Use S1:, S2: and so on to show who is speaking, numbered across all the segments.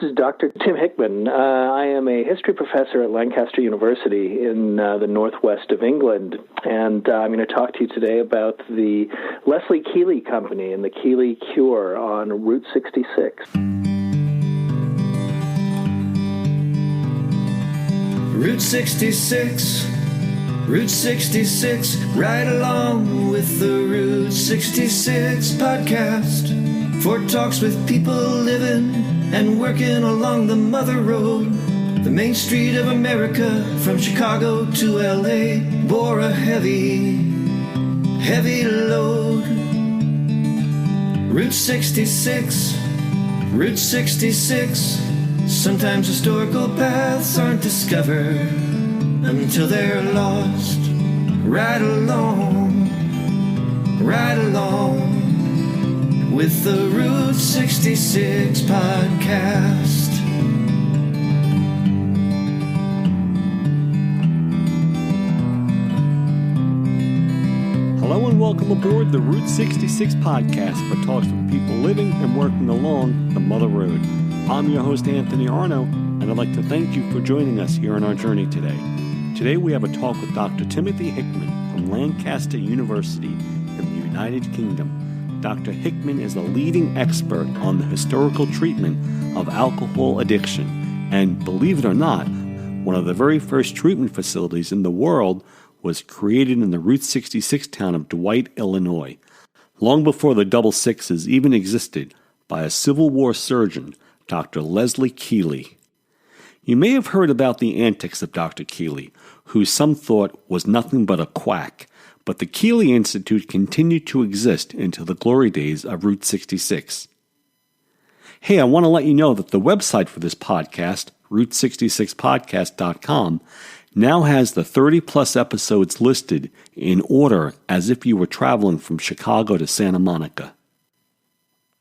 S1: is Dr. Tim Hickman. I am a history professor at Lancaster University in the northwest of England, and I'm going to talk to you today about the Leslie Keeley Company and the Keeley Cure on Route 66.
S2: Route 66, Route 66, right along with the Route 66 podcast. For talks with people living and working along the Mother Road. The main street of America, from Chicago to LA, bore a heavy, heavy load. Route 66, Route 66. Sometimes historical paths aren't discovered until they're lost. Right along with the Route 66 podcast.
S3: Hello and welcome aboard the Route 66 podcast for talks with people living and working along the Mother Road. I'm your host, Anthony Arno, and I'd like to thank you for joining us here on our journey today. Today we have a talk with Dr. Timothy Hickman from Lancaster University in the United Kingdom. Dr. Hickman is a leading expert on the historical treatment of alcohol addiction, and believe it or not, one of the very first treatment facilities in the world was created in the Route 66 town of Dwight, Illinois, long before the double sixes even existed, by a Civil War surgeon, Dr. Leslie Keeley. You may have heard about the antics of Dr. Keeley, who some thought was nothing but a quack, but the Keeley Institute continued to exist into the glory days of Route 66. Hey, I want to let you know that the website for this podcast, route66podcast.com, now has the 30-plus episodes listed in order as if you were traveling from Chicago to Santa Monica.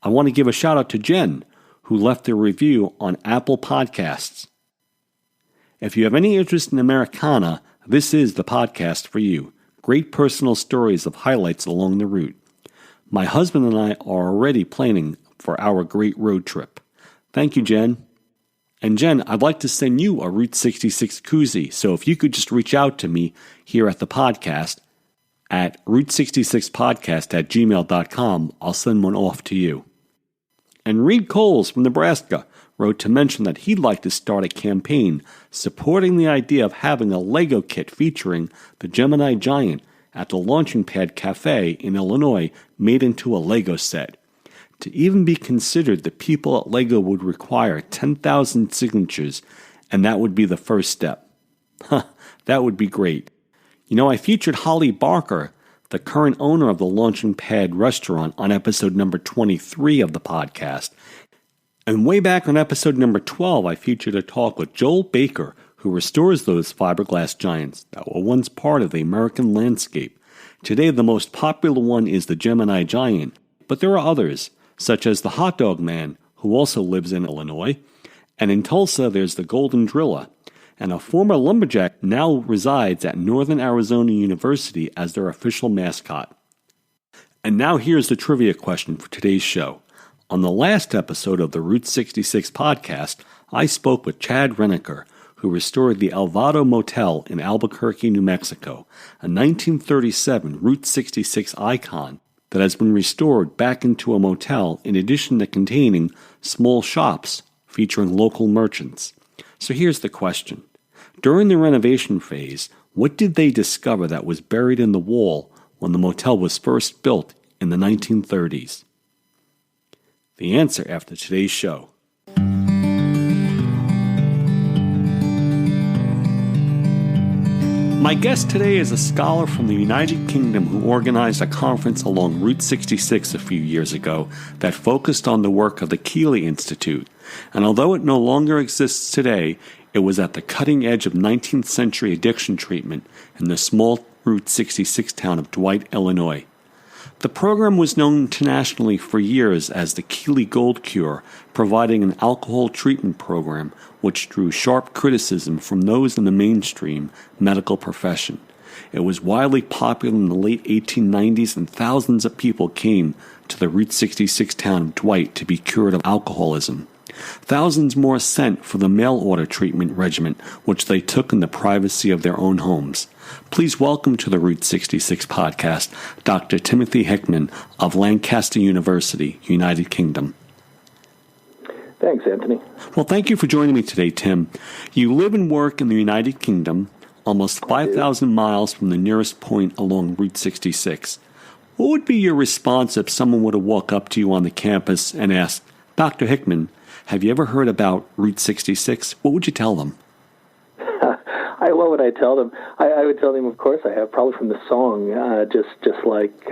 S3: I want to give a shout-out to Jen, who left a review on Apple Podcasts. If you have any interest in Americana, this is the podcast for you. Great personal stories of highlights along the route. My husband and I are already planning for our great road trip. Thank you, Jen. And Jen, I'd like to send you a Route 66 koozie, so if you could just reach out to me here at the podcast at route66podcast@gmail.com, I'll send one off to you. And Reed Coles from Nebraska wrote to mention that he'd like to start a campaign supporting the idea of having a Lego kit featuring the Gemini Giant at the Launching Pad Cafe in Illinois made into a Lego set. To even be considered, the people at Lego would require 10,000 signatures, and that would be the first step. That would be great. You know, I featured Holly Barker, the current owner of the Launching Pad restaurant, on episode number 23 of the podcast. And way back on episode number 12, I featured a talk with Joel Baker, who restores those fiberglass giants that were once part of the American landscape. Today, the most popular one is the Gemini Giant, but there are others, such as the Hot Dog Man, who also lives in Illinois, and in Tulsa, there's the Golden Driller, and a former lumberjack now resides at Northern Arizona University as their official mascot. And now here's the trivia question for today's show. On the last episode of the Route 66 podcast, I spoke with Chad Renneker, who restored the Alvado Motel in Albuquerque, New Mexico, a 1937 Route 66 icon that has been restored back into a motel in addition to containing small shops featuring local merchants. So here's the question. During the renovation phase, what did they discover that was buried in the wall when the motel was first built in the 1930s? The answer after today's show. My guest today is a scholar from the United Kingdom who organized a conference along Route 66 a few years ago that focused on the work of the Keeley Institute. And although it no longer exists today, it was at the cutting edge of 19th century addiction treatment in the small Route 66 town of Dwight, Illinois. The program was known internationally for years as the Keeley Gold Cure, providing an alcohol treatment program which drew sharp criticism from those in the mainstream medical profession. It was widely popular in the late 1890s, and thousands of people came to the Route 66 town of Dwight to be cured of alcoholism. Thousands more sent for the mail-order treatment regimen, which they took in the privacy of their own homes. Please welcome to the Route 66 podcast, Dr. Timothy Hickman of Lancaster University, United Kingdom.
S1: Thanks, Anthony.
S3: Well, thank you for joining me today, Tim. You live and work in the United Kingdom, almost 5,000 miles from the nearest point along Route 66. What would be your response if someone were to walk up to you on the campus and ask, Dr. Hickman, have you ever heard about Route 66? What would you tell them?
S1: What would I tell them? I would tell them, of course, I have, probably from the song, just like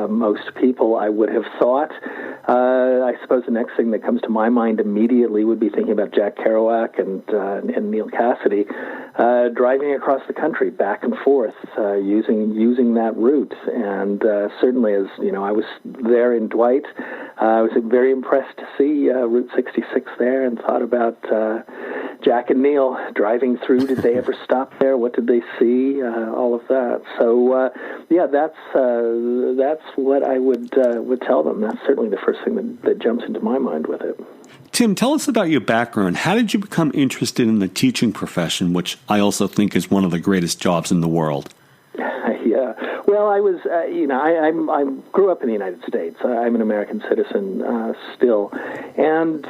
S1: most people I would have thought. I suppose the next thing that comes to my mind immediately would be thinking about Jack Kerouac and Neil Cassidy driving across the country back and forth using that route. And certainly, as you know, I was there in Dwight. I was very impressed to see Route 66 there, and thought about Jack and Neil driving through. Did they ever stop there? What did they see? All of that. So that's what I would tell them. That's certainly the first thing that jumps into my mind with it.
S3: Tim, tell us about your background. How did you become interested in the teaching profession, which I also think is one of the greatest jobs in the world?
S1: Yeah. Well, I was, I grew up in the United States. I'm an American citizen still. And,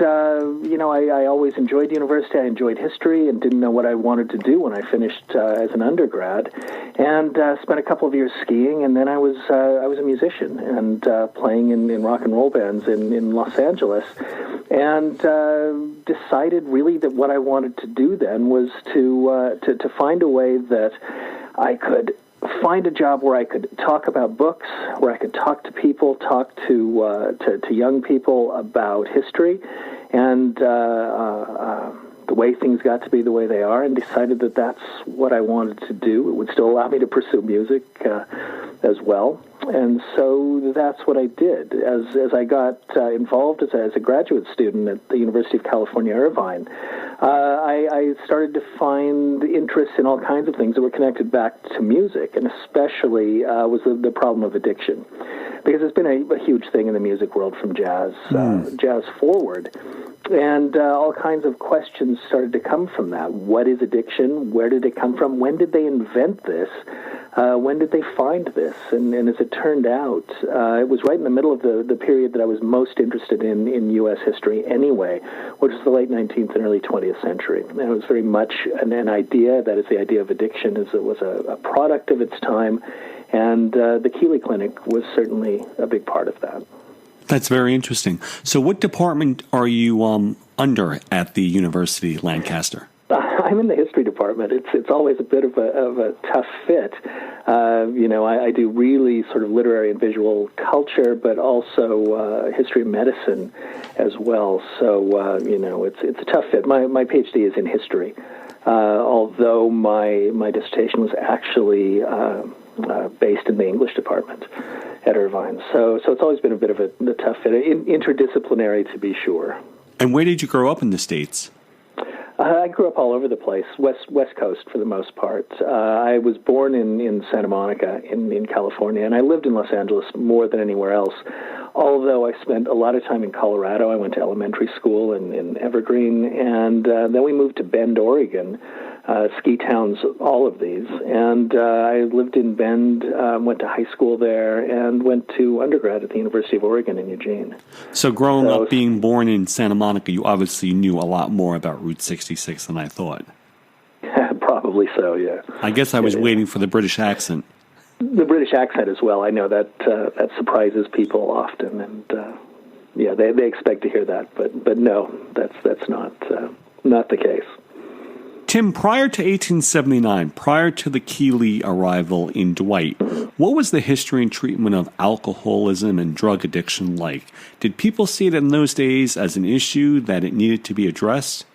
S1: I always enjoyed university. I enjoyed history and didn't know what I wanted to do when I finished as an undergrad. And spent a couple of years skiing, and then I was a musician and playing in rock and roll bands in Los Angeles. And decided really that what I wanted to do then was to find a way that I could find a job where I could talk about books, where I could talk to people, talk to young people about history, and the way things got to be the way they are, and decided that that's what I wanted to do. It would still allow me to pursue music as well. And so that's what I did. As I got involved as a graduate student at the University of California, Irvine, I started to find interest in all kinds of things that were connected back to music, and especially was the problem of addiction. Because it's been a huge thing in the music world from jazz forward. And all kinds of questions started to come from that. What is addiction? Where did it come from? When did they invent this? When did they find this? And as it turned out, it was right in the middle of the period that I was most interested in U.S. history anyway, which was the late 19th and early 20th century. And it was very much an idea, that is the idea of addiction, as it was a product of its time. And the Keeley Clinic was certainly a big part of that.
S3: That's very interesting. So what department are you under at the University of Lancaster?
S1: I'm in the history department. It's always a bit of a tough fit. I do really sort of literary and visual culture, but also history and medicine as well. So, it's a tough fit. My PhD is in history, although my dissertation was actually based in the English department at Irvine. So it's always been a bit of a tough fit, interdisciplinary to be sure.
S3: And where did you grow up in the States?
S1: I grew up all over the place, West Coast for the most part. I was born in Santa Monica in California, and I lived in Los Angeles more than anywhere else, although I spent a lot of time in Colorado. I went to elementary school in Evergreen, and then we moved to Bend, Oregon, ski towns, all of these. And I lived in Bend, went to high school there, and went to undergrad at the University of Oregon in Eugene.
S3: So growing up, being born in Santa Monica, you obviously knew a lot more about Route 66 than I thought.
S1: Probably so, yeah.
S3: I guess I was waiting for the British accent.
S1: The British accent as well. I know that surprises people often, and they expect to hear that, but no, that's not the case.
S3: Tim, prior to 1879, prior to the Keeley arrival in Dwight, what was the history and treatment of alcoholism and drug addiction like? Did people see it in those days as an issue that it needed to be addressed?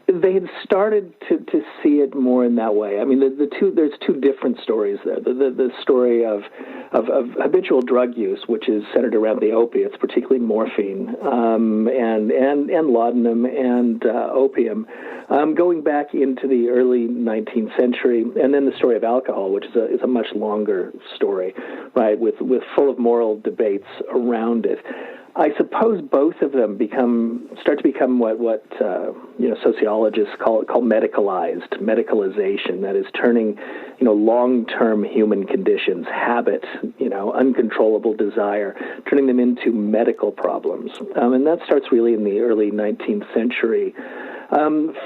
S1: They had started to see it more in that way. I mean, there's two different stories there. The story of habitual drug use, which is centered around the opiates, particularly morphine and laudanum and opium, going back into the early 19th century, and then the story of alcohol, which is a much longer story, right, with full of moral debates around it. I suppose both of them start to become what sociologists call medicalization. That is turning long-term human conditions, habit, uncontrollable desire, turning them into medical problems, and that starts really in the early 19th century.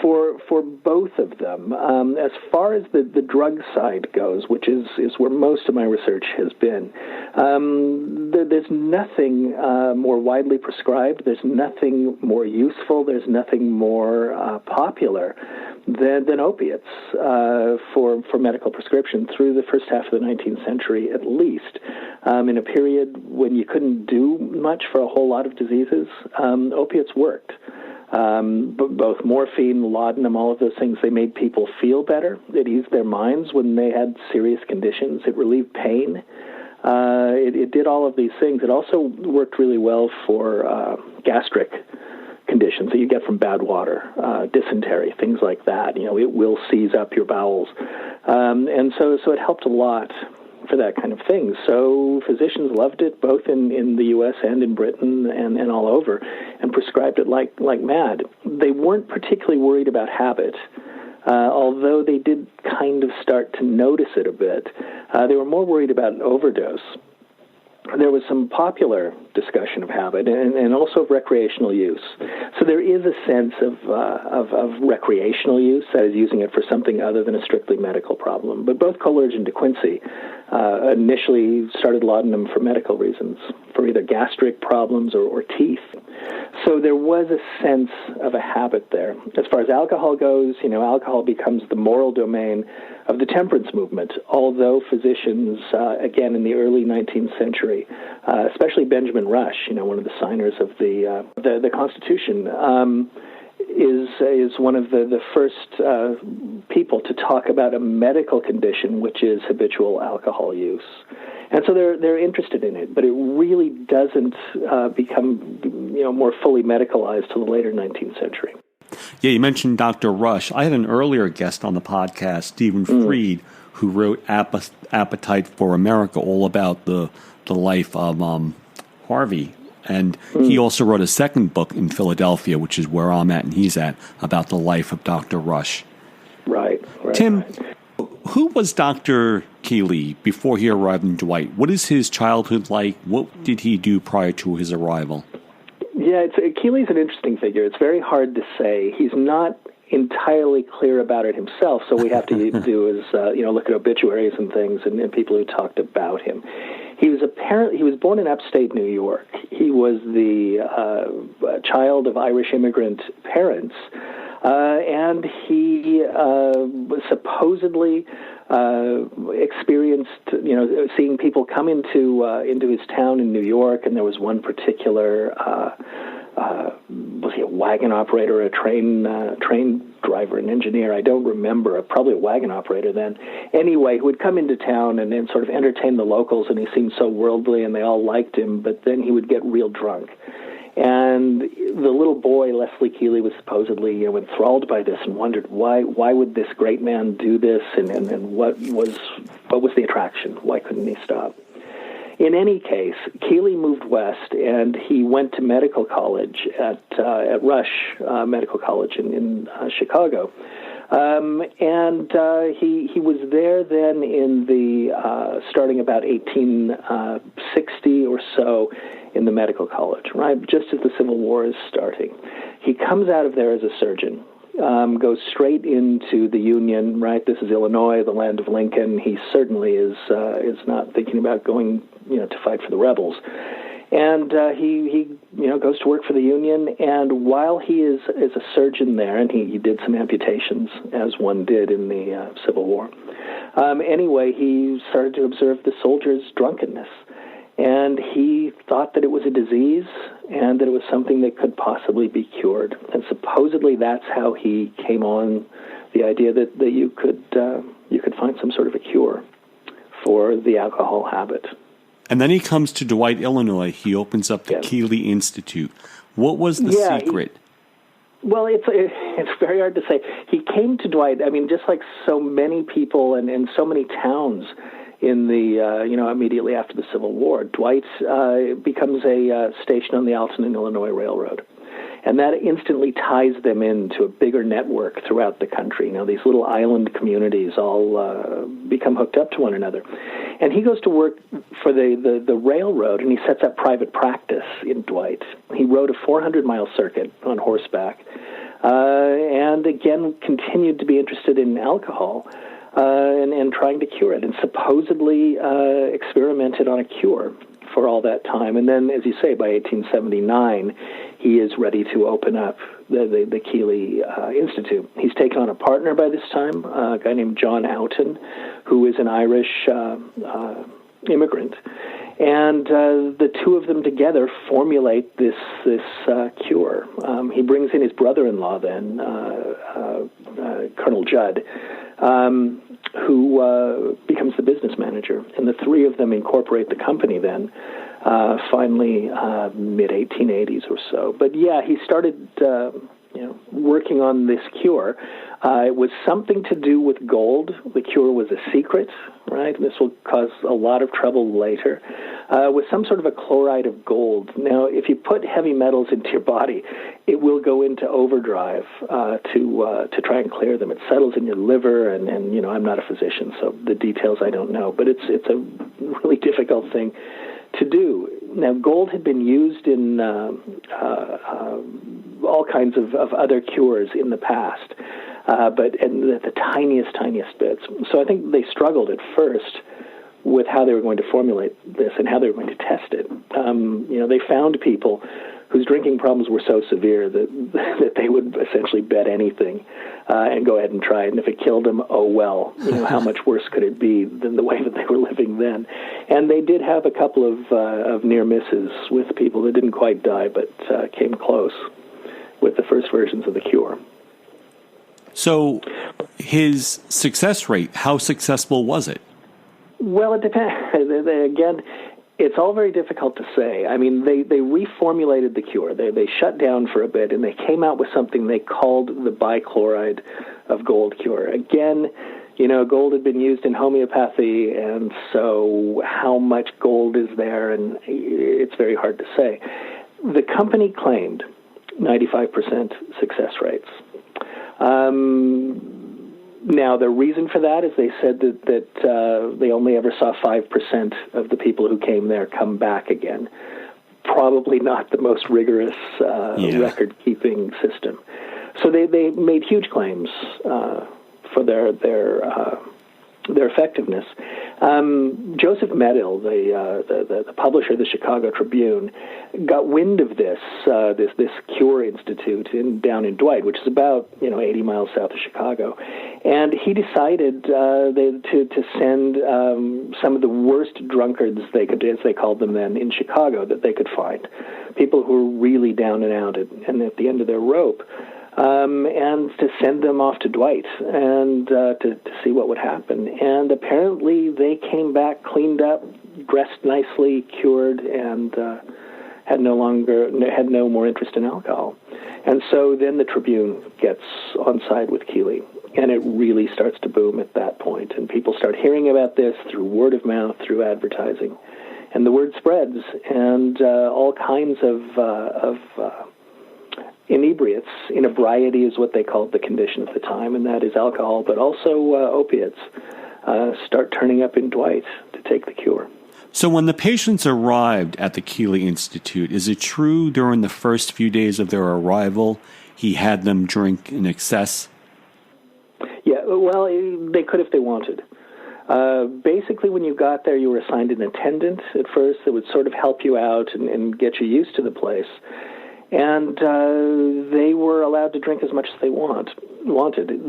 S1: For both of them, as far as the drug side goes, which is where most of my research has been, there's nothing more widely prescribed. There's nothing more useful. There's nothing more popular than opiates for medical prescription through the first half of the 19th century, at least. In a period when you couldn't do much for a whole lot of diseases, opiates worked. Both morphine, laudanum, all of those things, they made people feel better. It eased their minds when they had serious conditions. It relieved pain. It did all of these things. It also worked really well for gastric conditions that you get from bad water, dysentery, things like that. It will seize up your bowels. And so it helped a lot for that kind of thing. So physicians loved it, both in the U.S. and in Britain and all over, and prescribed it like mad. They weren't particularly worried about habit, although they did kind of start to notice it a bit. They were more worried about an overdose. There was some popular discussion of habit and also of recreational use. So there is a sense of recreational use, that is, using it for something other than a strictly medical problem. But both Coleridge and De Quincey initially started laudanum for medical reasons, for either gastric problems or teeth. So there was a sense of a habit there. As far as alcohol goes, alcohol becomes the moral domain of the temperance movement, although physicians, again, in the early 19th century, especially Benjamin Rush, one of the signers of the Constitution, is one of the first people to talk about a medical condition, which is habitual alcohol use. And so they're interested in it, but it really doesn't become more fully medicalized till the later 19th century.
S3: Yeah, you mentioned Dr. Rush. I had an earlier guest on the podcast, Stephen Freed, who wrote Appetite for America, all about the life of Harvey. And he also wrote a second book in Philadelphia, which is where I'm at and he's at, about the life of Dr. Rush.
S1: Right.
S3: Tim, who was Dr. Keeley before he arrived in Dwight? What is his childhood like? What did he do prior to his arrival?
S1: Yeah, Keeley's an interesting figure. It's very hard to say. He's not entirely clear about it himself, so we have to do is look at obituaries and things and people who talked about him. He was born in upstate New York. He was the child of Irish immigrant parents, and he supposedly experienced, seeing people come into his town in New York, and there was one particular was he a wagon operator, a train driver, an engineer? I don't remember. Probably a wagon operator then. Anyway, who would come into town and then sort of entertain the locals, and he seemed so worldly, and they all liked him. But then he would get real drunk. And the little boy, Leslie Keeley, was supposedly enthralled by this and wondered why would this great man do this, and what was the attraction? Why couldn't he stop? In any case, Keeley moved west, and he went to medical college at Rush Medical College in Chicago. And he was there then in the starting about 1860 or so in the medical college, right, just as the Civil War is starting. He comes out of there as a surgeon. Goes straight into the Union, right? This is Illinois, the land of Lincoln. He certainly is not thinking about going, to fight for the rebels. And he goes to work for the Union. And while he is a surgeon there, and he did some amputations, as one did in the Civil War. Anyway, he started to observe the soldiers' drunkenness. And he thought that it was a disease and that it was something that could possibly be cured. And supposedly that's how he came on the idea that you could find some sort of a cure for the alcohol habit.
S3: And then he comes to Dwight, Illinois. He opens up the Keeley Institute. What was the secret?
S1: Well, it's very hard to say. He came to Dwight, just like so many people and so many towns in the, immediately after the Civil War. Dwight becomes a station on the Alton and Illinois Railroad. And that instantly ties them into a bigger network throughout the country. Now, these little island communities all become hooked up to one another. And he goes to work for the railroad, and he sets up private practice in Dwight. He rode a 400-mile circuit on horseback, and again continued to be interested in alcohol and trying to cure it, and supposedly experimented on a cure for all that time. And then, as you say, by 1879, he is ready to open up the Keeley Institute. He's taken on a partner by this time, a guy named John Oughton, who is an Irish immigrant. And the two of them together formulate this cure. He brings in his brother-in-law then, Colonel Judd, who becomes the business manager. And the three of them incorporate the company then, finally mid-1880s or so. But yeah, he started working on this cure. It was something to do with gold. The cure was a secret, right? And this will cause a lot of trouble later. With some sort of a chloride of gold. Now, if you put heavy metals into your body, it will go into overdrive to try and clear them. It settles in your liver, and I'm not a physician, so the details I don't know. But it's a really difficult thing to do. Now, gold had been used in all kinds of other cures in the past, but the tiniest bits. So I think they struggled at first with how they were going to formulate this and how they were going to test it. They found people whose drinking problems were so severe that they would essentially bet anything and go ahead and try it. And if it killed them, oh well, how much worse could it be than the way that they were living then? And they did have a couple of near misses with people that didn't quite die, but came close with the first versions of the cure.
S3: So his success rate, how successful was it?
S1: Well, it depends. Again, it's all very difficult to say. I mean, they reformulated the cure. They shut down for a bit, and they came out with something they called the bichloride of gold cure. Again, gold had been used in homeopathy, and so how much gold is there, and it's very hard to say. The company claimed 95% success rates. Now, the reason for that is they said that they only ever saw 5% of the people who came there come back again. Probably not the most rigorous record-keeping system. So they made huge claims for their effectiveness. Joseph Medill, the publisher of the Chicago Tribune, got wind of this Cure Institute down in Dwight, which is about 80 miles south of Chicago, and he decided to send some of the worst drunkards they could, as they called them then, in Chicago that they could find, people who were really down and out and at the end of their rope. And to send them off to Dwight and to see what would happen. And apparently they came back cleaned up, dressed nicely, cured, and had no more interest in alcohol. And so then the Tribune gets on side with Keeley, and it really starts to boom at that point. And people start hearing about this through word of mouth, through advertising. And the word spreads, and all kinds of inebriates, inebriety is what they called the condition at the time, and that is alcohol, but also opiates, start turning up in Dwight to take the cure.
S3: So when the patients arrived at the Keeley Institute, is it true during the first few days of their arrival he had them drink in excess?
S1: Yeah, well, they could if they wanted. Basically, when you got there, you were assigned an attendant at first that would sort of help you out and get you used to the place. And they were allowed to drink as much as they wanted.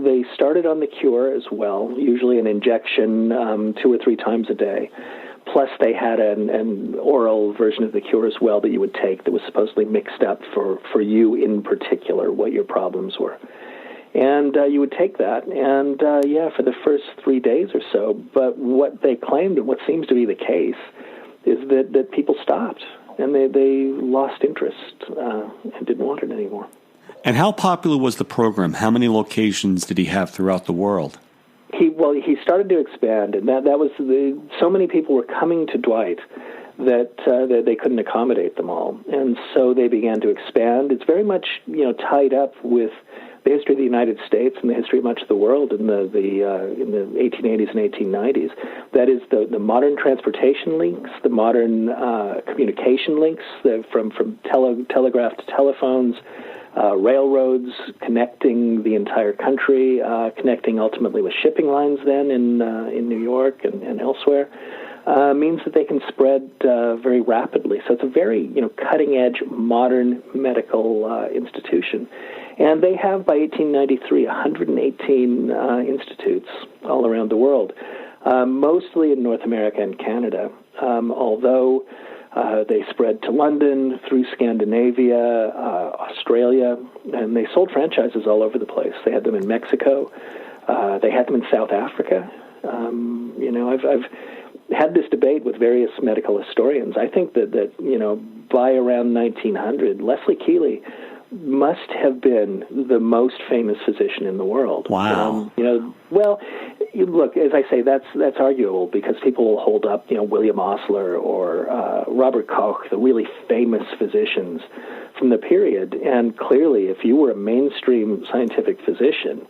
S1: They started on the cure as well, usually an injection 2 or 3 times a day. Plus, they had an oral version of the cure as well that you would take that was supposedly mixed up for you in particular, what your problems were. And you would take that, and for the first 3 days or so. But what they claimed, and what seems to be the case, is that people stopped. And they lost interest and didn't want it anymore.
S3: And how popular was the program? How many locations did he have throughout the world?
S1: He he started to expand, and that was so many people were coming to Dwight that they couldn't accommodate them all, and so they began to expand. It's very much tied up with the history of the United States and the history of much of the world in the 1880s and 1890s. That is the modern transportation links, the modern communication links, from telegraph to telephones, railroads connecting the entire country, connecting ultimately with shipping lines then in New York and elsewhere, means that they can spread very rapidly. So it's a very cutting-edge, modern medical institution. And they have, by 1893, 118 institutes all around the world, mostly in North America and Canada, although they spread to London, through Scandinavia, Australia, and they sold franchises all over the place. They had them in Mexico. They had them in South Africa. I've had this debate with various medical historians. I think that by around 1900, Leslie Keeley must have been the most famous physician in the world.
S3: Wow.
S1: Look, as I say, that's arguable because people will hold up, William Osler or Robert Koch, the really famous physicians from the period. And clearly, if you were a mainstream scientific physician,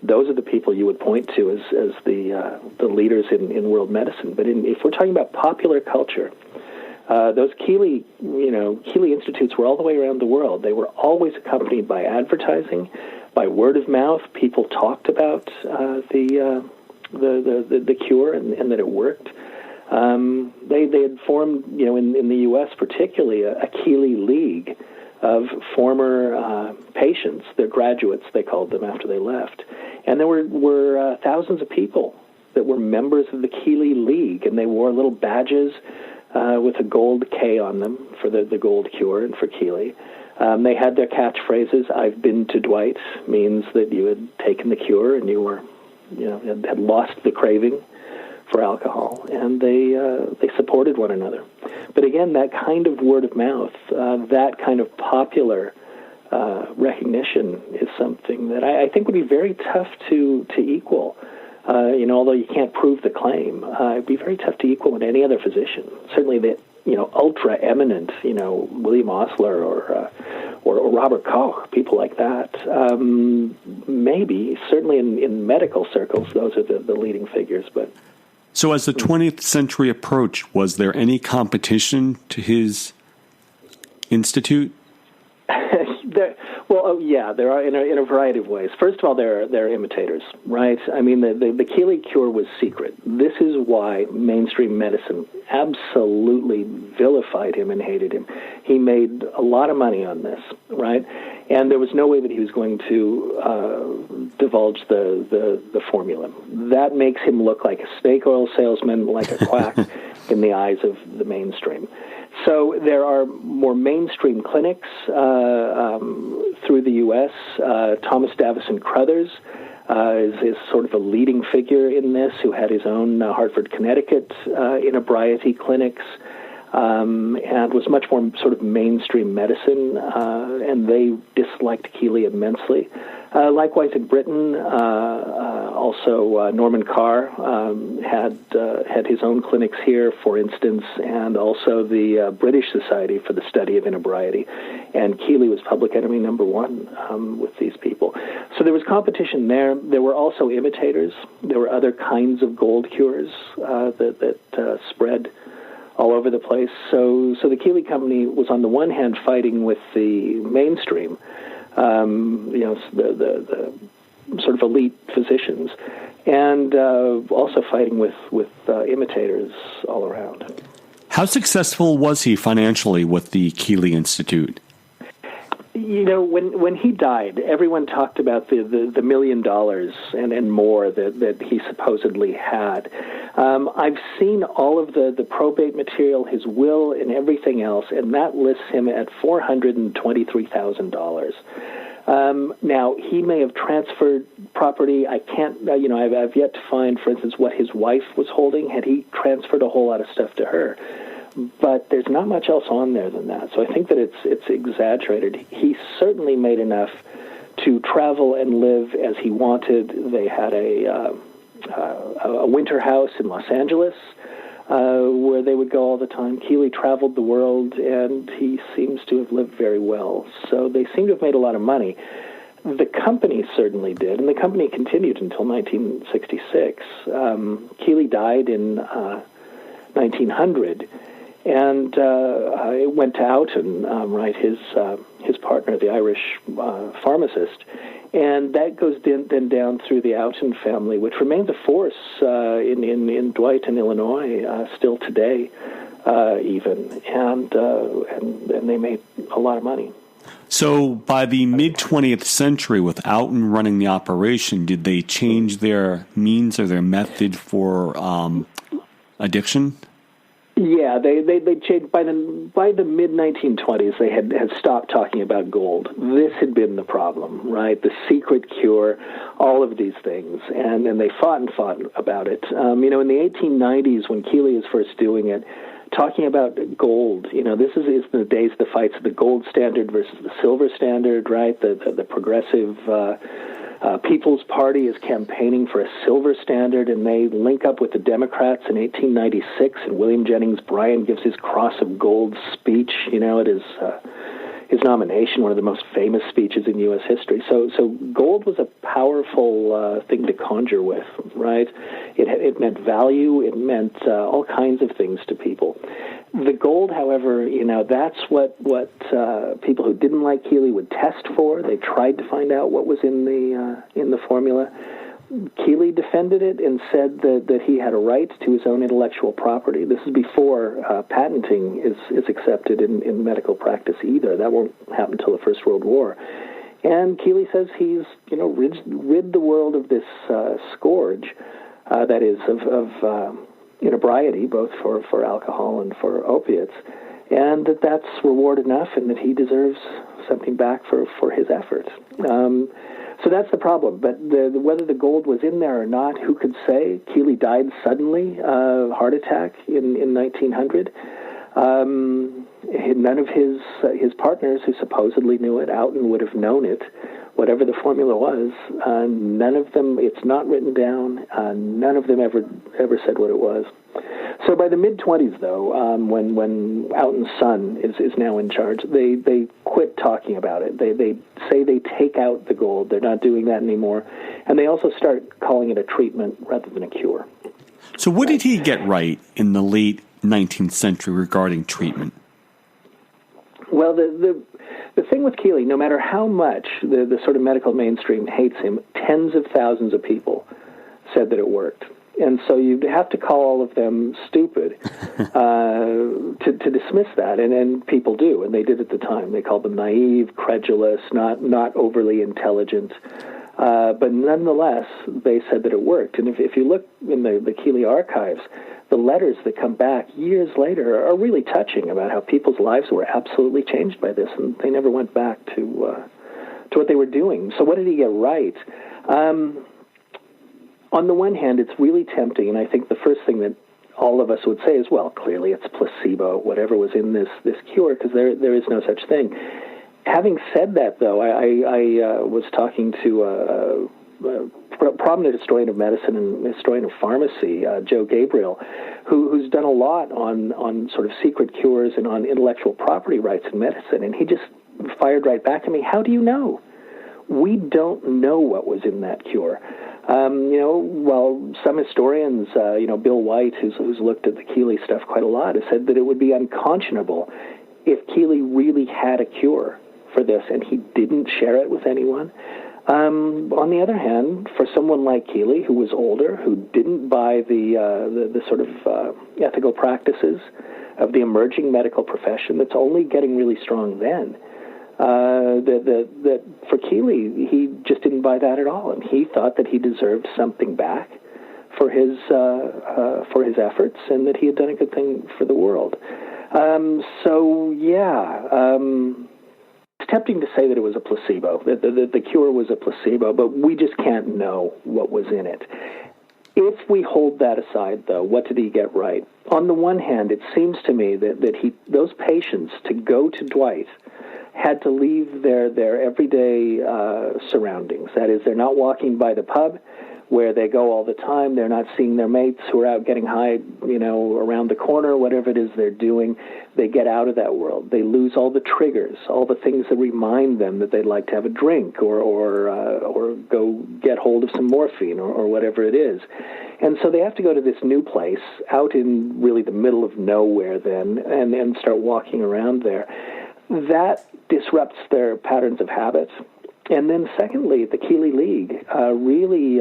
S1: those are the people you would point to as the leaders in world medicine. But if we're talking about popular culture, those Keeley institutes were all the way around the world. They were always accompanied by advertising, by word of mouth. People talked about the cure and that it worked. They had formed, in the U.S. particularly, a Keeley League of former patients. They're graduates, they called them after they left. And there were thousands of people that were members of the Keeley League, and they wore little badges with a gold K on them for the gold cure and for Keeley. They had their catchphrases. "I've been to Dwight" means that you had taken the cure and you were, had lost the craving for alcohol, and they supported one another. But again, that kind of word of mouth, that kind of popular recognition is something that I think would be very tough to equal. Although you can't prove the claim, it'd be very tough to equal with any other physician. Certainly the ultra eminent, William Osler or Robert Koch, people like that. Maybe certainly in medical circles, those are the leading figures. But
S3: so, as the 20th century approached, was there any competition to his institute? There are in a variety of ways. First of all, there are imitators, right? I mean, the Keeley cure was secret. This is why mainstream medicine absolutely vilified him and hated him. He made a lot of money on this, right? And there was no way that he was going to divulge the formula. That makes him look like a snake oil salesman, like a quack in the eyes of the mainstream. So there are more mainstream clinics through the U.S. Thomas Davison Crothers is sort of a leading figure in this, who had his own Hartford, Connecticut inebriety clinics, and was much more sort of mainstream medicine, and they disliked Keeley immensely. Likewise in Britain, also Norman Carr had his own clinics here, for instance, and also the British Society for the Study of Inebriety. And Keeley was public enemy number one with these people. So there was competition there. There were also imitators. There were other kinds of gold cures that spread all over the place. So the Keeley Company was on the one hand fighting with the mainstream, the sort of elite physicians, and also fighting with imitators all around. How successful was he financially with the Keeley Institute?
S1: When he died, everyone talked about the $1 million and more that he supposedly had. I've seen all of the probate material, his will, and everything else, and that lists him at $423,000. Now, he may have transferred property. I can't, I've yet to find, for instance, what his wife was holding. Had he transferred a whole lot of stuff to her? But there's not much else on there than that. So I think that it's exaggerated. He certainly made enough to travel and live as he wanted. They had a a winter house in Los Angeles, where they would go all the time. Keeley traveled the world, and he seems to have lived very well. So they seem to have made a lot of money. The company certainly did, and the company continued until 1966. Keeley died in 1900, and I went to Outen, his partner, the Irish pharmacist, and that goes then down through the Outen family, which remains a force in Dwight and Illinois still today, even, and they made a lot of money.
S3: So by the mid-20th century, with Outen running the operation, did they change their means or their method for addiction?
S1: Yeah, they changed by the mid-1920s. They had stopped talking about gold. This had been the problem, right? The secret cure, all of these things, and they fought about it. In the 1890s, when Keeley is first doing it, talking about gold, this is the days, the fights of the gold standard versus the silver standard, right? The progressive People's Party is campaigning for a silver standard, and they link up with the Democrats in 1896, and William Jennings Bryan gives his Cross of Gold speech, at his nomination, one of the most famous speeches in U.S. history. So gold was a powerful thing to conjure with, right? It meant value. It meant all kinds of things to people. The gold, however, that's what people who didn't like Keeley would test for. They tried to find out what was in the formula. Keeley defended it and said that he had a right to his own intellectual property. This is before patenting is accepted in medical practice either. That won't happen until the First World War. And Keeley says he's rid the world of this scourge, that is of inebriety, both for alcohol and for opiates, and that's reward enough, and that he deserves something back for his effort. So that's the problem. But whether the gold was in there or not, who could say? Keeley died suddenly, heart attack in 1900. None of his partners who supposedly knew it, Outen would have known it, whatever the formula was. None of them, it's not written down. None of them ever said what it was. So by the mid-20s, though, when Outen's son is now in charge, they quit talking about it. They say they take out the gold. They're not doing that anymore. And they also start calling it a treatment rather than a cure.
S3: So what did he get right in the late 19th century regarding treatment?
S1: Well, the thing with Keeley, no matter how much the sort of medical mainstream hates him, tens of thousands of people said that it worked. And so you'd have to call all of them stupid to dismiss that, and people do, and they did at the time. They called them naive, credulous, not overly intelligent. But nonetheless, they said that it worked. And if you look in the Keeley archives, the letters that come back years later are really touching about how people's lives were absolutely changed by this, and they never went back to what they were doing. So what did he get right? On the one hand, it's really tempting, and I think the first thing that all of us would say is, well, clearly it's placebo, whatever was in this cure, because there is no such thing. Having said that, though, I was talking to a prominent historian of medicine and historian of pharmacy, Joe Gabriel, who's done a lot on sort of secret cures and on intellectual property rights in medicine, and he just fired right back at me, how do you know? We don't know what was in that cure. Well, some historians, Bill White, who's looked at the Keeley stuff quite a lot, has said that it would be unconscionable if Keeley really had a cure for this and he didn't share it with anyone. On the other hand, for someone like Keeley, who was older, who didn't buy the sort of ethical practices of the emerging medical profession that's only getting really strong then, that for Keeley, he just didn't buy that at all, and he thought that he deserved something back for his efforts, and that he had done a good thing for the world. It's tempting to say that it was a placebo, that the cure was a placebo, but we just can't know what was in it. If we hold that aside, though, what did he get right? On the one hand, it seems to me that those patients, to go to Dwight, had to leave their everyday surroundings. That is, they're not walking by the pub where they go all the time. They're not seeing their mates who are out getting high, around the corner, whatever it is they're doing. They get out of that world. They lose all the triggers, all the things that remind them that they'd like to have a drink or go get hold of some morphine or whatever it is. And so they have to go to this new place out in really the middle of nowhere then and start walking around there. That disrupts their patterns of habit. And then secondly, the Keeley League really,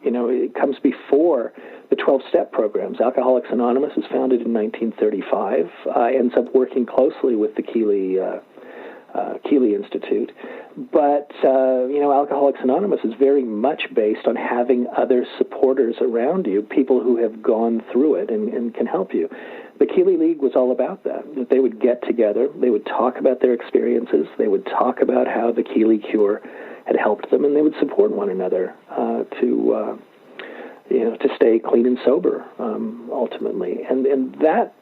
S1: it comes before the 12-step programs. Alcoholics Anonymous was founded in 1935, ends up working closely with the Keeley Institute. But, Alcoholics Anonymous is very much based on having other supporters around you, people who have gone through it and can help you. The Keeley League was all about that they would get together, they would talk about their experiences, they would talk about how the Keeley cure had helped them, and they would support one another to stay clean and sober, ultimately. And that,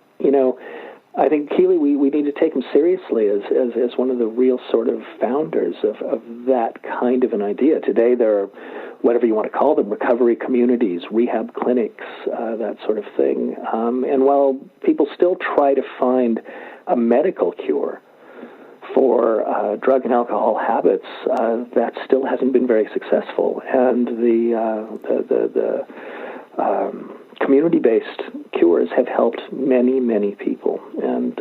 S1: I think Keeley, we need to take him seriously as one of the real sort of founders of that kind of an idea. Today there are, whatever you want to call them, recovery communities, rehab clinics, that sort of thing. And while people still try to find a medical cure for drug and alcohol habits, that still hasn't been very successful. And the community-based cures have helped many, many people. And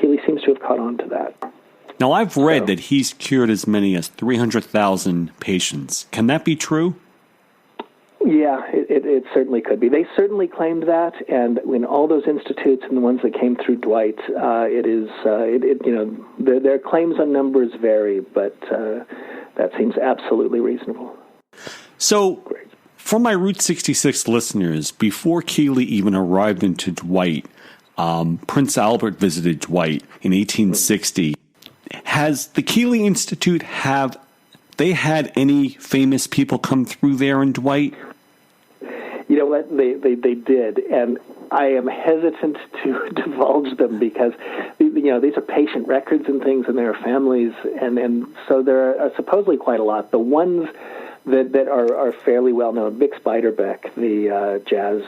S1: Keeley seems to have caught on to that.
S3: Now, I've read that he's cured as many as 300,000 patients. Can that be true?
S1: Yeah, it certainly could be. They certainly claimed that, and in all those institutes and the ones that came through Dwight, their claims on numbers vary, but that seems absolutely reasonable.
S3: So,
S1: Great.
S3: For my Route 66 listeners, before Keeley even arrived into Dwight, Prince Albert visited Dwight in 1860. Has the Keeley Institute, have they had any famous people come through there in Dwight?
S1: You know what? They did, and I am hesitant to divulge them because, these are patient records and things, and there are families, and so there are supposedly quite a lot. The ones that are fairly well known, Vic Spiderbeck, the jazz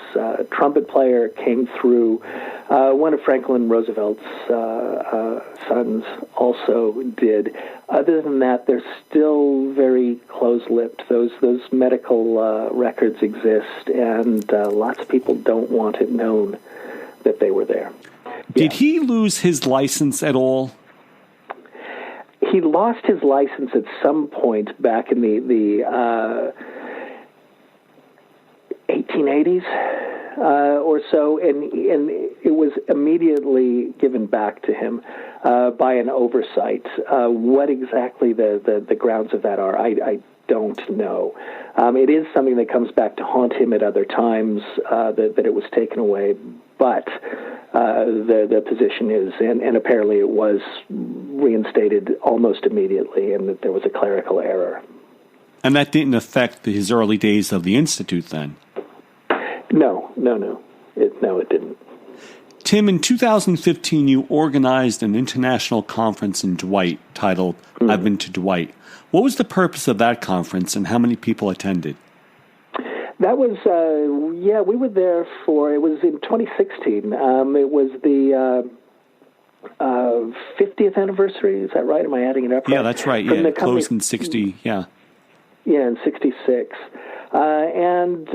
S1: trumpet player, came through. One of Franklin Roosevelt's sons also did. Other than that, they're still very close-lipped. Those medical records exist, and lots of people don't want it known that they were there.
S3: Did he lose his license at all?
S1: He lost his license at some point back in the 1880s or so, and it was immediately given back to him by an oversight. What exactly the grounds of that are, I don't know. It is something that comes back to haunt him at other times, that it was taken away, but the position is, and apparently it was reinstated almost immediately, and that there was a clerical error.
S3: And that didn't affect his early days of the Institute then?
S1: No. It didn't.
S3: Tim, in 2015, you organized an international conference in Dwight titled I've Been to Dwight. What was the purpose of that conference, and how many people attended?
S1: That was, we were there it was in 2016. It was the 50th anniversary, is that right? Am I adding it up right?
S3: Yeah, that's right. It closed in 60,
S1: Yeah, in 66. And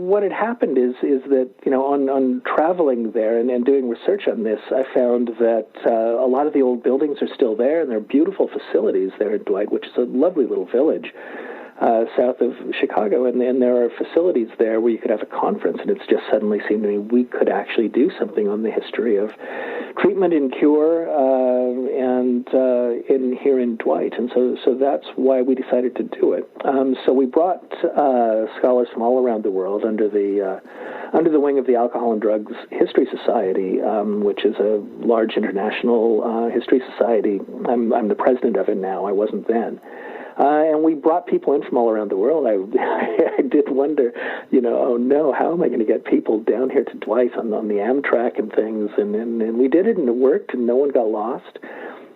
S1: what had happened is that, on traveling there and doing research on this, I found that a lot of the old buildings are still there, and there are beautiful facilities there in Dwight, which is a lovely little village south of Chicago, and there are facilities there where you could have a conference, and it's just suddenly seemed to me we could actually do something on the history of treatment and cure and here in Dwight, and so that's why we decided to do it. So we brought scholars from all around the world under the wing of the Alcohol and Drugs History Society, which is a large international history society. I'm the president of it now. I wasn't then. And we brought people in from all around the world. I did wonder, oh no, how am I going to get people down here to Dwight on the Amtrak and things? And we did it, and it worked, and no one got lost.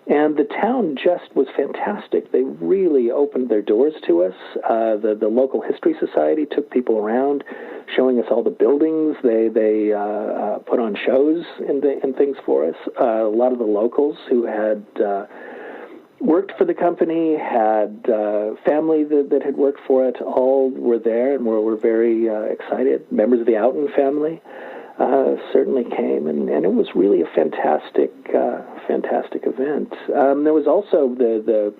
S1: And the town just was fantastic. They really opened their doors to us. The local history society took people around, showing us all the buildings. They put on shows and things for us. A lot of the locals who had worked for the company, had family that had worked for it, all were there and were very excited. Members of the Outen family certainly came, and it was really a fantastic event. There was also the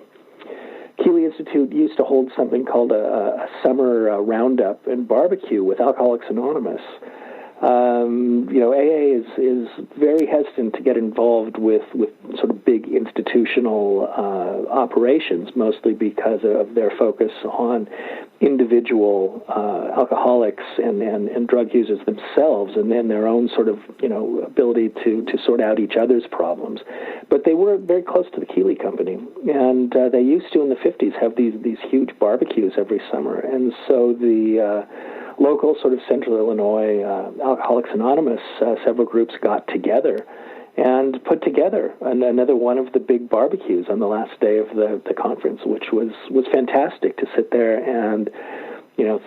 S1: Keeley Institute used to hold something called a summer roundup and barbecue with Alcoholics Anonymous. AA is very hesitant to get involved with sort of big institutional operations, mostly because of their focus on individual alcoholics and drug users themselves, and then their own sort of ability to sort out each other's problems. But they were very close to the Keeley Company, and they used to in the 50s have these huge barbecues every summer, and so the local sort of Central Illinois Alcoholics Anonymous, several groups got together and put together another one of the big barbecues on the last day of the conference, which was fantastic to sit there and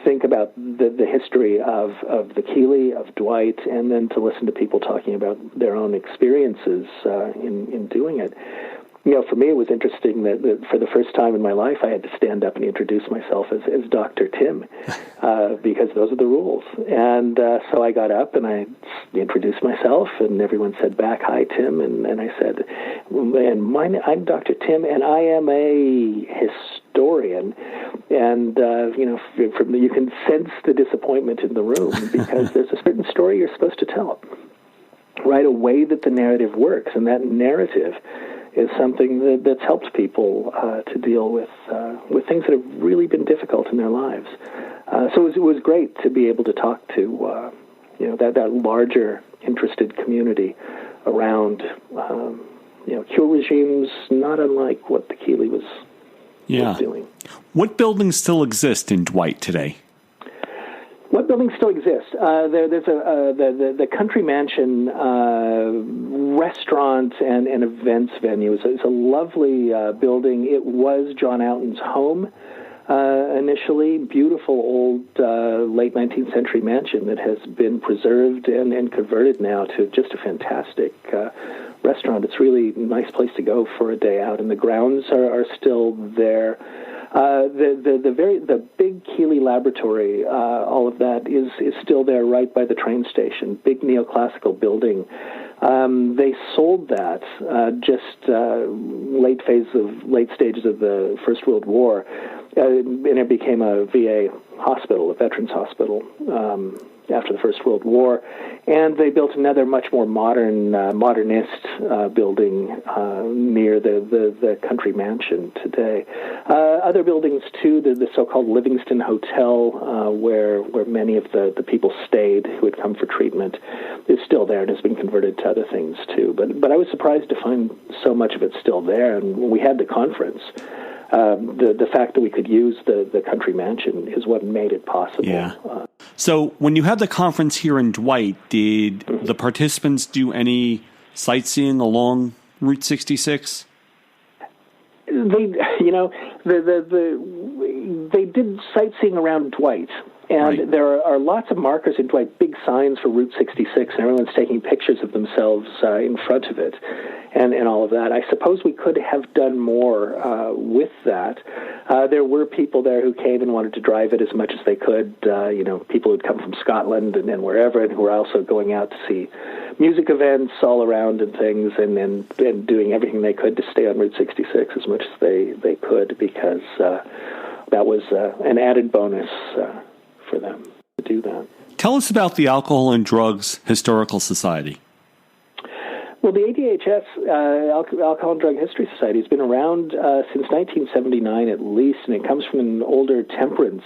S1: think about the history of the Keeley, of Dwight, and then to listen to people talking about their own experiences in doing it. For me, it was interesting that for the first time in my life, I had to stand up and introduce myself as Dr. Tim, because those are the rules. And so I got up and I introduced myself, and everyone said back, "Hi, Tim." And I said, I'm Dr. Tim, and I am a historian. And, you can sense the disappointment in the room, because there's a certain story you're supposed to tell. Right, a way that the narrative works, and that narrative is something that's helped people to deal with things that have really been difficult in their lives. So it was great to be able to talk to that larger interested community around cure regimes, not unlike what the Keeley was doing.
S3: What buildings still exist in Dwight today?
S1: What buildings still exist? There's the Country Mansion restaurant and events venue. It's a lovely building. It was John Outen's home initially. Beautiful old late 19th century mansion that has been preserved and converted now to just a fantastic restaurant. It's really a nice place to go for a day out, and the grounds are still there. The big Keeley laboratory, all of that is still there right by the train station. Big neoclassical building. They sold that just late stages of the First World War, and it became a VA hospital, a veterans hospital, after the First World War. And they built another much more modernist building near the Country Mansion today. Other buildings, too, the so-called Livingston Hotel, where many of the people stayed who had come for treatment, is still there and has been converted to other things, too. But I was surprised to find so much of it still there. And when we had the conference, the fact that we could use the Country Mansion is what made it possible.
S3: Yeah. So when you had the conference here in Dwight, did the participants do any sightseeing along Route 66?
S1: They did sightseeing around Dwight. And
S3: right.
S1: There are lots of markers in Dwight, big signs for Route 66, and everyone's taking pictures of themselves in front of it and all of that. I suppose we could have done more with that. There were people there who came and wanted to drive it as much as they could, people who'd come from Scotland and wherever, and who were also going out to see music events all around and things, and doing everything they could to stay on Route 66 as much as they could, because that was an added bonus for them to do that.
S3: Tell us about the Alcohol and Drugs Historical Society.
S1: Well, the ADHS, Alcohol and Drug History Society, has been around since 1979 at least, and it comes from an older temperance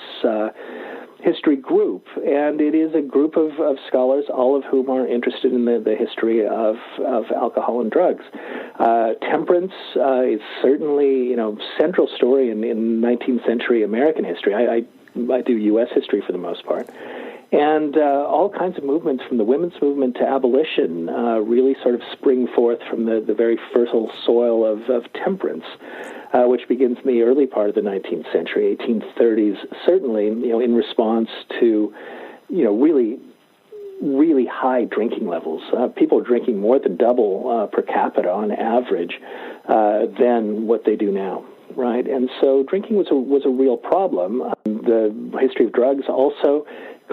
S1: history group, and it is a group of scholars, all of whom are interested in the history of alcohol and drugs. Temperance is certainly, central story in 19th century American history. I do U.S. history for the most part. And all kinds of movements, from the women's movement to abolition, really sort of spring forth from the very fertile soil of temperance, which begins in the early part of the 19th century, 1830s, certainly, in response to, really high drinking levels. People are drinking more than double per capita on average than what they do now. Right, and so drinking was a real problem. The history of drugs also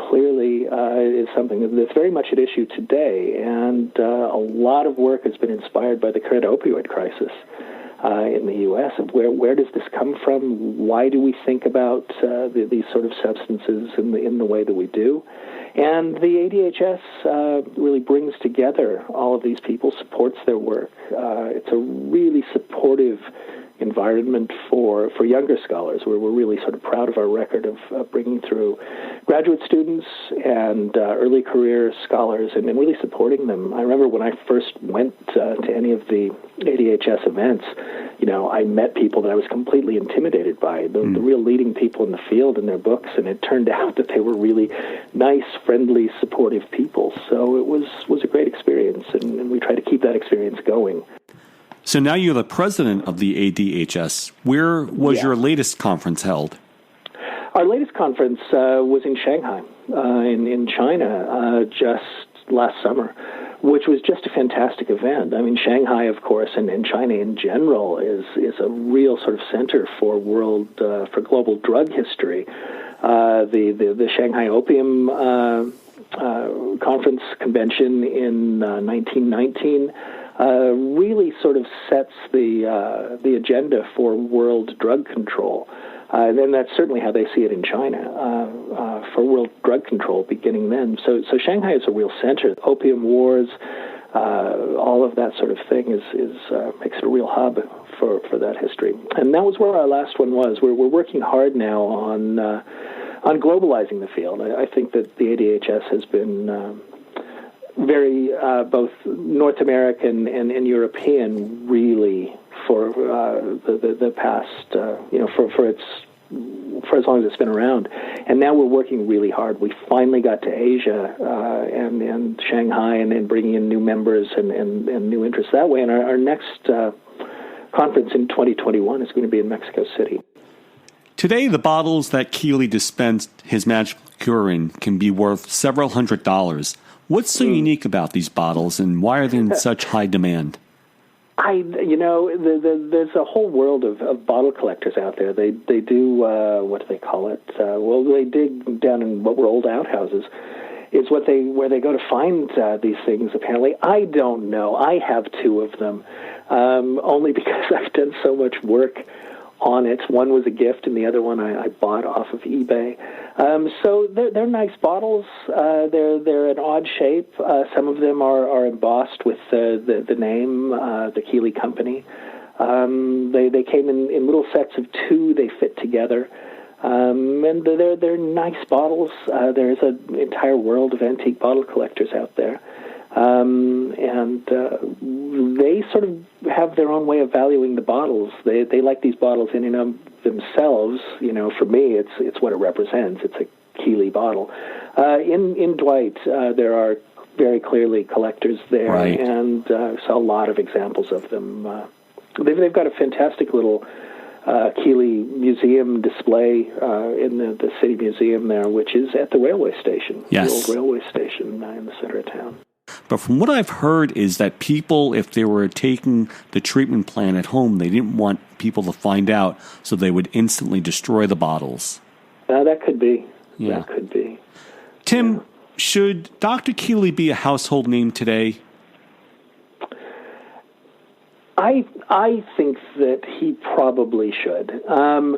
S1: clearly is something that's very much at issue today, and a lot of work has been inspired by the current opioid crisis in the U.S. Where does this come from? Why do we think about these sort of substances in the way that we do? And the ADHS really brings together all of these people, supports their work. It's a really supportive environment for younger scholars, where we're really sort of proud of our record of bringing through graduate students and early career scholars and really supporting them. I remember when I first went to any of the ADHS events, I met people that I was completely intimidated by, the real leading people in the field and their books, and it turned out that they were really nice, friendly, supportive people. So it was a great experience, and we try to keep that experience going.
S3: So now you're the president of the ADHS. Where was your latest conference held?
S1: Our latest conference was in Shanghai, in China, just last summer, which was just a fantastic event. I mean, Shanghai, of course, and China in general is a real sort of center for for global drug history. The Shanghai Opium Conference Convention in 1919 really sort of sets the agenda for world drug control. And that's certainly how they see it in China, for world drug control beginning then. So Shanghai is a real center. Opium wars, all of that sort of thing makes it a real hub for that history. And that was where our last one was. We're working hard now on globalizing the field. I think that the ADHS has been very both North American and European, really, for the past, for as long as it's been around. And now we're working really hard. We finally got to Asia and Shanghai, and then bringing in new members and new interests that way. And our next conference in 2021 is going to be in Mexico City.
S3: Today, the bottles that Keeley dispensed his magical cure in can be worth several $100s. What's so unique about these bottles, and why are they in such high demand? There's a whole world of bottle collectors out there. They do, what do they call it? They dig down in what were old outhouses. Is where they go to find these things, apparently. I don't know. I have two of them, only because I've done so much work on it. One was a gift, and the other one I bought off of eBay. So they're nice bottles. They're an odd shape. Some of them are embossed with the name, the Keeley Company. They came in little sets of two. They fit together. And they're nice bottles. There's an entire world of antique bottle collectors out there. And they sort of have their own way of valuing the bottles. They like these bottles in and of themselves. For me, it's what it represents. It's a Keeley bottle. In Dwight, there are very clearly collectors there, right.
S1: And saw a lot of examples of them. They've got a fantastic little Keeley museum display in the city museum there, which is at the railway station,
S3: yes.
S1: The old railway station in the center of town.
S3: But from what I've heard is that people, if they were taking the treatment plan at home, they didn't want people to find out, so they would instantly destroy the bottles.
S1: That could be.
S3: Yeah.
S1: That could be.
S3: Tim, should Dr. Keeley be a household name today?
S1: I think that he probably should. I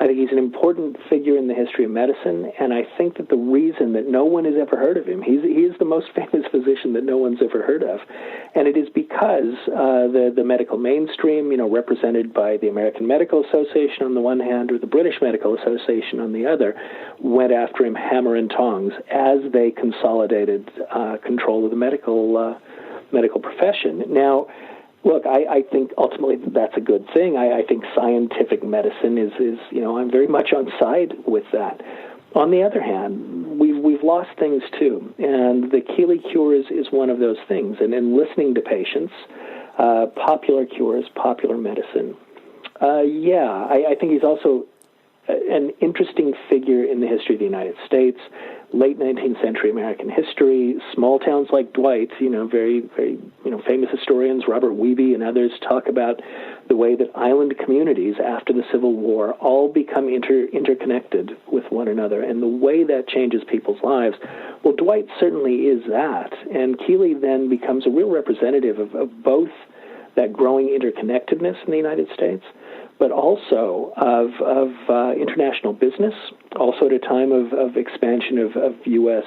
S1: think he's an important figure in the history of medicine, and I think that the reason that no one has ever heard of him, he is the most famous physician that no one's ever heard of, and it is because the medical mainstream, represented by the American Medical Association on the one hand or the British Medical Association on the other, went after him hammer and tongs as they consolidated control of the medical profession. Now, look, I think ultimately that's a good thing. I think scientific medicine is I'm very much on side with that. On the other hand, we've lost things too, and the Keeley cure is one of those things. And in listening to patients, popular cures, popular medicine. I think he's also an interesting figure in the history of the United States, late 19th century American history, small towns like Dwight, very, very, famous historians, Robert Wiebe and others talk about the way that island communities after the Civil War all become interconnected with one another, and the way that changes people's lives. Well, Dwight certainly is that, and Keeley then becomes a real representative of both that growing interconnectedness in the United States, but also of international business, also at a time of expansion of U.S.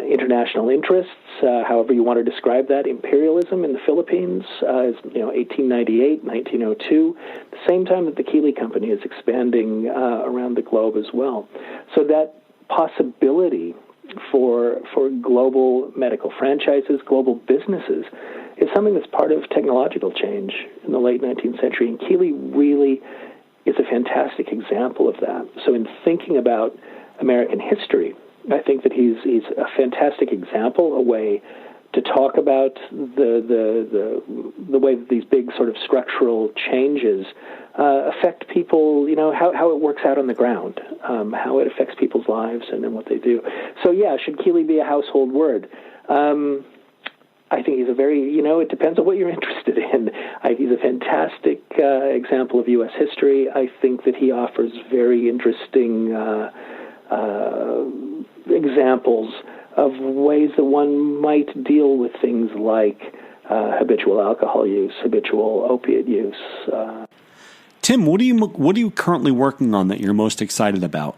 S1: International interests, however you want to describe that, imperialism in the Philippines, 1898, 1902, the same time that the Keeley Company is expanding around the globe as well. So that possibility for global medical franchises, global businesses, is something that's part of technological change in the late 19th century. And Keeley really is a fantastic example of that. So in thinking about American history, I think that he's a fantastic example, a way to talk about the way that these big sort of structural changes affect people, how it works out on the ground, how it affects people's lives and then what they do. So yeah, should Keeley be a household word? I think he's a very, it depends on what you're interested in. He's a fantastic example of U.S. history. I think that he offers very interesting examples of ways that one might deal with things like habitual alcohol use, habitual opiate use.
S3: Tim, what are you currently working on that you're most excited about?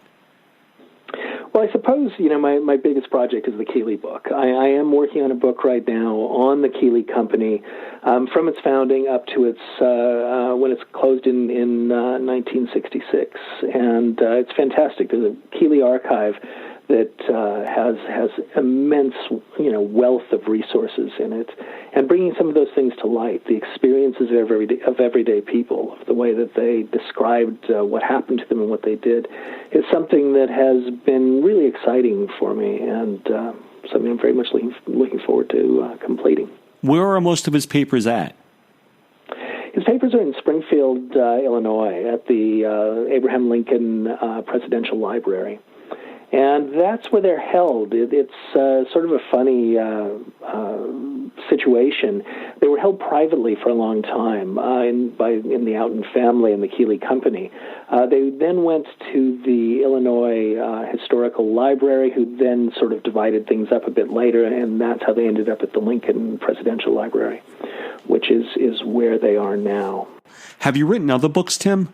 S1: Well, I suppose, my biggest project is the Keeley book. I am working on a book right now on the Keeley Company, from its founding up to its when it's closed in 1966. And it's fantastic. There's a Keeley archive that has immense, wealth of resources in it, and bringing some of those things to light, the experiences of everyday people, of the way that they described what happened to them and what they did, is something that has been really exciting for me, and something I'm very much looking forward to completing.
S3: Where are most of his papers at?
S1: His papers are in Springfield, Illinois, at the Abraham Lincoln Presidential Library. And that's where they're held. It's sort of a funny situation. They were held privately for a long time in the Oughton family and the Keeley Company. They then went to the Illinois Historical Library, who then sort of divided things up a bit later, and that's how they ended up at the Lincoln Presidential Library, which is where they are now.
S3: Have you written other books, Tim?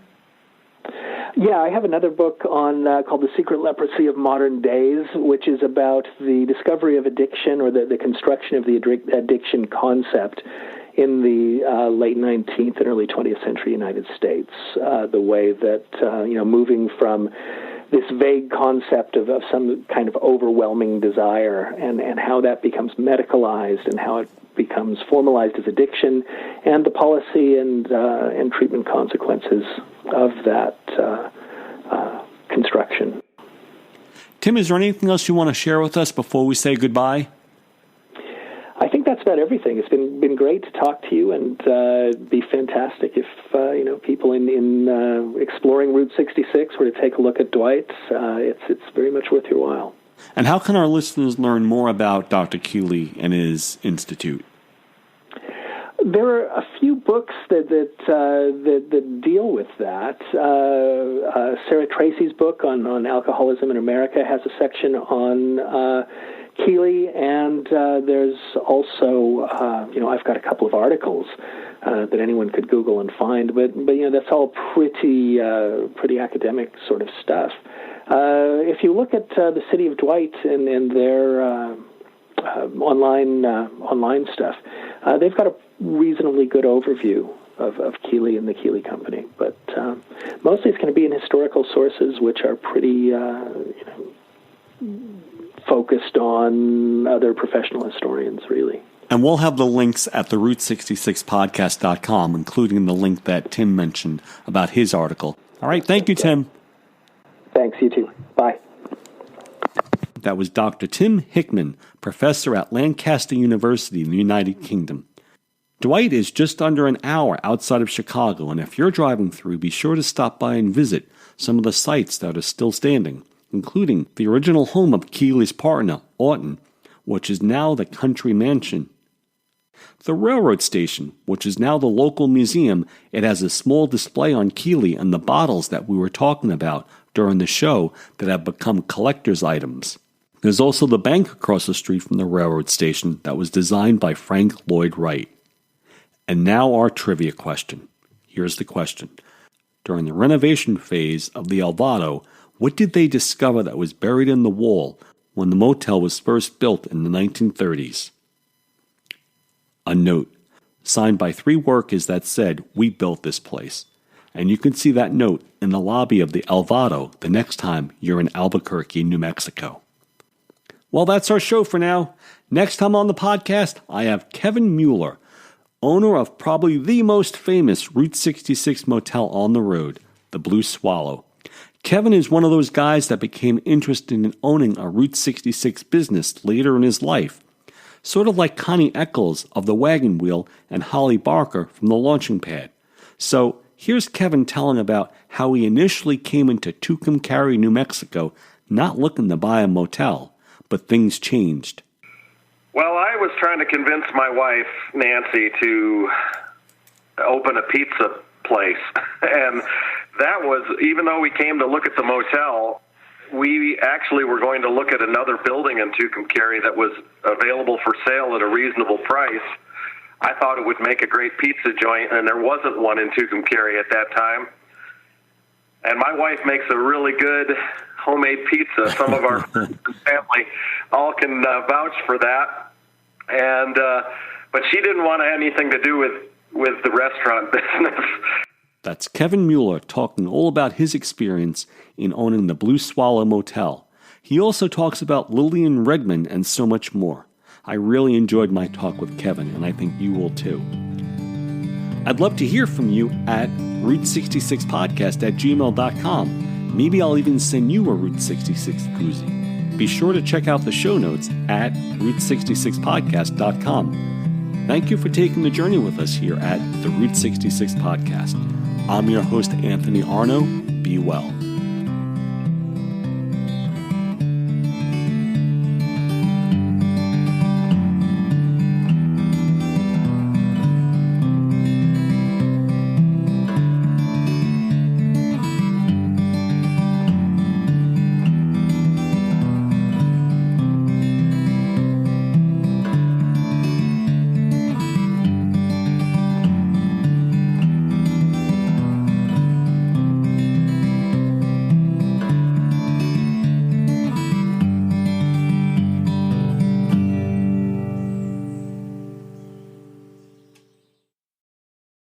S1: Yeah, I have another book on called The Secret Leprosy of Modern Days, which is about the discovery of addiction, or the construction of the addiction concept in the late 19th and early 20th century United States. The way that, moving from this vague concept of some kind of overwhelming desire and how that becomes medicalized and how it becomes formalized as addiction, and the policy and treatment consequences of that construction.
S3: Tim, is there anything else you want to share with us before we say goodbye?
S1: I think that's about everything. It's been great to talk to you, and be fantastic if people in exploring Route 66 were to take a look at Dwight. It's very much worth your while.
S3: And how can our listeners learn more about Dr. Keeley and his institute?
S1: There are a few books that deal with that. Sarah Tracy's book on alcoholism in America has a section on Keeley, and there's also I've got a couple of articles that anyone could Google and find, but that's all pretty academic sort of stuff. If you look at the City of Dwight and their online stuff, they've got a reasonably good overview of Keeley and the Keeley Company, but mostly it's going to be in historical sources, which are pretty focused on other professional historians, really.
S3: And we'll have the links at the Route66podcast.com, including the link that Tim mentioned about his article. All right, thank you, Tim.
S1: Thanks, you too. Bye.
S3: That was Dr. Tim Hickman, professor at Lancaster University in the United Kingdom. Dwight is just under an hour outside of Chicago, and if you're driving through, be sure to stop by and visit some of the sites that are still standing, including the original home of Keeley's partner, Orton, which is now the Country Mansion. The railroad station, which is now the local museum, it has a small display on Keeley and the bottles that we were talking about during the show that have become collector's items. There's also the bank across the street from the railroad station that was designed by Frank Lloyd Wright. And now our trivia question. Here's the question. During the renovation phase of the Alvado, what did they discover that was buried in the wall when the motel was first built in the 1930s? A note, signed by 3 workers that said, "We built this place." And you can see that note in the lobby of the Alvado the next time you're in Albuquerque, New Mexico. Well, that's our show for now. Next time on the podcast, I have Kevin Mueller, owner of probably the most famous Route 66 motel on the road, the Blue Swallow. Kevin is one of those guys that became interested in owning a Route 66 business later in his life, sort of like Connie Eccles of the Wagon Wheel and Holly Barker from the Launching Pad. So here's Kevin telling about how he initially came into Tucumcari, New Mexico, not looking to buy a motel, but things changed.
S4: Well, I was trying to convince my wife, Nancy, to open a pizza place. And that was, even though we came to look at the motel, we actually were going to look at another building in Tucumcari that was available for sale at a reasonable price. I thought it would make a great pizza joint, and there wasn't one in Tucumcari at that time. And my wife makes a really good homemade pizza. Some of our friends and family all can vouch for that. And but she didn't want anything to do with the restaurant business.
S3: That's Kevin Mueller talking all about his experience in owning the Blue Swallow Motel. He also talks about Lillian Redmond and so much more. I really enjoyed my talk with Kevin, and I think you will too. I'd love to hear from you at Route66podcast@gmail.com. Maybe I'll even send you a Route 66 koozie. Be sure to check out the show notes at Route66podcast.com. Thank you for taking the journey with us here at the Route 66 Podcast. I'm your host, Anthony Arno. Be well.